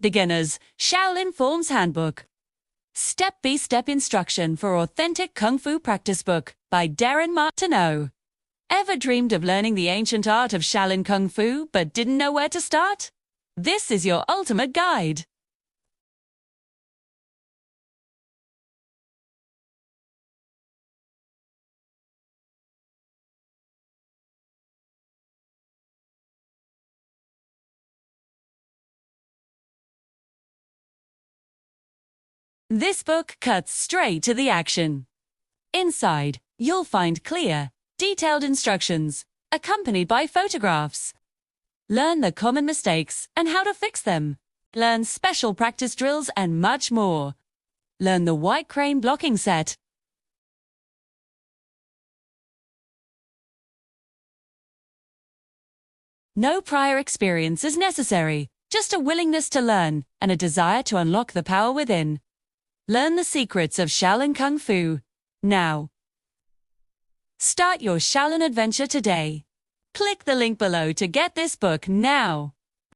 Beginner's Shaolin Forms Handbook. Step-by-step instruction for authentic Kung Fu practice book by Darin Martineau. Ever dreamed of learning the ancient art of Shaolin Kung Fu but didn't know where to start? This is your ultimate guide. This book cuts straight to the action. Inside, you'll find clear, detailed instructions, accompanied by photographs. Learn the common mistakes and how to fix them. Learn special practice drills and much more. Learn the white crane blocking set. No prior experience is necessary, just a willingness to learn and a desire to unlock the power within. Learn the secrets of Shaolin Kung Fu now. Start your Shaolin adventure today. Click the link below to get this book now.